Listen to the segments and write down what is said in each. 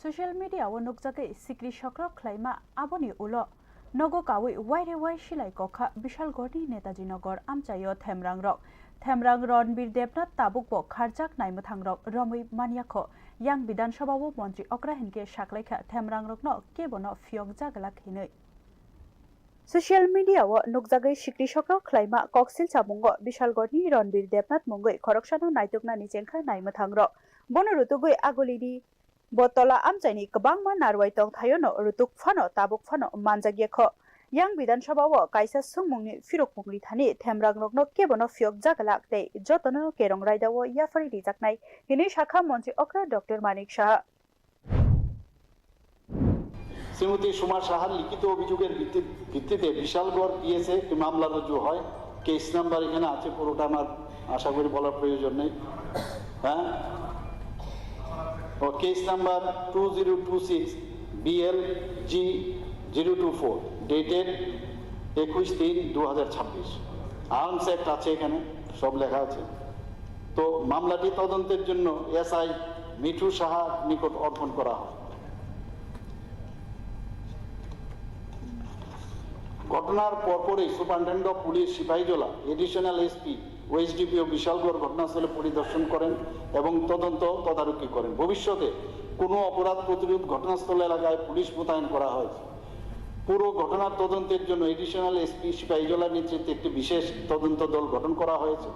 Social media o nukjagei sikri shokrok khlaima aboni ulo nogo kawi waire wai silai kokha Bishalgorni Netaji Nagar amchayo Themrang Ranbir Debnath tabukbo kharjak naimuthangrok Romui Maniakho yang Bidhan Sabha o Mantri Okra hinke saklaikha Themrang rokno kebono fiok jagalak hinui Social media o nukjagei sikri shokrok khlaima koksil chamungo Bishalgorni Ranbir Debnath mungoi khoroksano naitukna ni chengkha naimuthangrok bono rutugoi agolini Botola amchaini kabangma narwai tong thayono rutuk phano tabuk phano manjagyakho yang Bidhan Sabha o kaisa sungmungni firok pungri thani Themrang rokno kebono fiok jagalak tei jotono kerong raida o yafari rijaknai hini শাখা মন্ত্রী Okra Dr. Manik Shah Shrimati Suma সাহার লিখিত অভিযোগের ভিত্তিতে বিশালগড় পিএসএ একটি মামলা রুজু হয় কেস নাম্বার এখানে আছে পুরোটা আমার আশা করি বলার প্রয়োজন নেই হ্যাঁ Case number 2026 BLG 024 dated 21/3/2026 arms act আছে এখানে সব লেখা আছে তো মামলাটি তদন্তের জন্য এসআই মিঠু সাহা নিকট অর্পণ করা হয় ঘটনার পরপরই superintendent of police Sepahijala additional SP OSDPO Bishalgarh ঘটনাস্থলে পরিদর্শন করেন এবং তদারকি করেন ভবিষ্যতে কোনো অপরাধ প্রতিরোধ ঘটনাস্থল এলাকায় পুলিশ মোতায়েন করা হয়েছে পুরো ঘটনার তদন্তের জন্য এডিশনাল এসপি সিপাহীজলার নেতৃত্বে একটি বিশেষ তদন্ত দল গঠন করা হয়েছে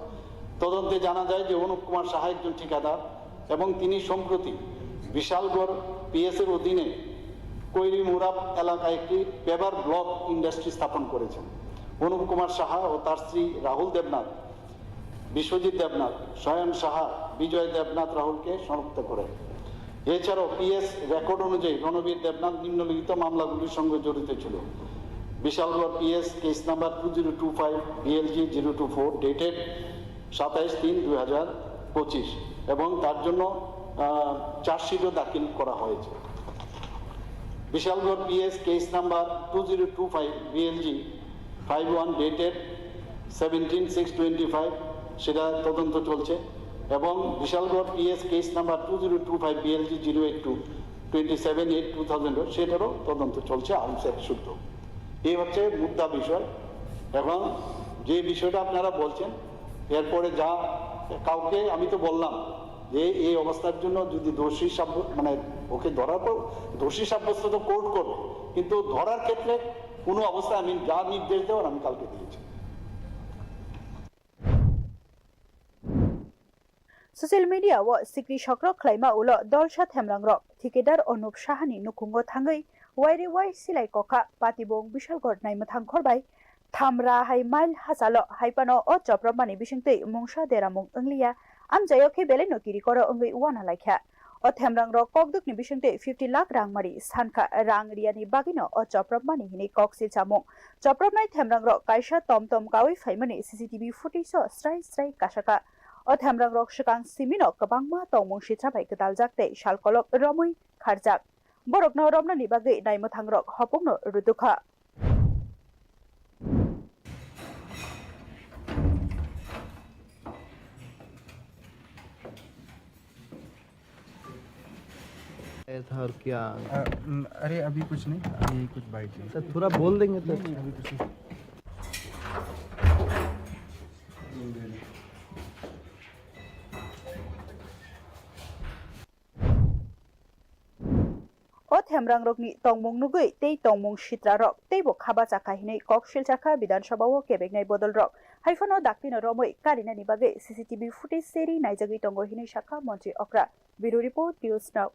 তদন্তে জানা যায় যে অনুপ কুমার সাহা একজন ঠিকাদার এবং তিনি সম্প্রতি বিশালগড় পিএসের অধীনে কৈরি মুরাব এলাকায় একটি পেপার ব্লক ইন্ডাস্ট্রি স্থাপন করেছেন অনুপ কুমার সাহা ও তার স্ত্রী রাহুল দেবনাথ বিশ্বজিৎ দেবনাথ স্বয়ন সাহা বিজয় দেবনাথ রাহুলকে শনাক্ত করেন এছাড়াও পিএস রেকর্ড অনুযায়ী রণবীর দেবনাথ নিম্নলিখিত মামলাগুলির সঙ্গে জড়িত ছিল Bishalgarh PS case number 2025 BLG 024 dated 27/3/2025 এবং তার জন্য চার্জশিটও দাখিল করা হয়েছে Bishalgarh PS case number 2025 BLG 51 dated 17/6/25 সেটা তদন্ত চলছে এবং Bishalgarh PS case number 2025 BLG 082 27/8/2000 সেটারও তদন্ত চলছে আর্মস অ্যাক্ট শুদ্ধ এই হচ্ছে মুদ্রা বিষয় এখন যে বিষয়টা আপনারা বলছেন এরপরে যা কাউকে আমি তো বললাম যে এই অবস্থার জন্য যদি দোষী মানে ওকে ধরার পর দোষী সাব্যস্ত তো কোর্ট করবে কিন্তু ধরার ক্ষেত্রে কোনো অবস্থায় আমি যা নির্দেশ দেওয়ার আমি কালকে দিয়েছি Social media o sikri shokrok khlaima ulo dolsha Themrang rok thikedar Anup Shahani nukungo thangai waire wai silai kokha patibong Bishalgor naimuthang khorbai thamra hai mail hasalo haipano o chopromani bisingtei mungsha deramung englia amjayo ke bele nokiri koro engui wana laikha o Themrang rok kokdukni bisingtei 50 lakh rang mari sanka rang riani bagino o chopromani hini koksil chamung chopromnai Themrang rok kaisa tomtom kawi phaimani CCTV footage o strai kasaka o Themrang rok shikang simino kabangma tongmung sitrabai kedaljak tei salkolok Romui kharjak borokno romnani bagui naimuthang rok hopungno rudukha था और क्या अरे अभी कुछ नहीं अभी कुछ bite तो थोड़ा बोल देंगे तो अभी कुछ नहीं o Themrang rokni tongmung nugui tei tongmung sitra rok tei bo khaba chakha hinai koksil chakha Bidhan Sabha o kebegnai bodol rok haifano dakpino romoi karinani bagui CCTV footage seri naijagui tongo hinai shakha Mantri Okra Bureau Report News Now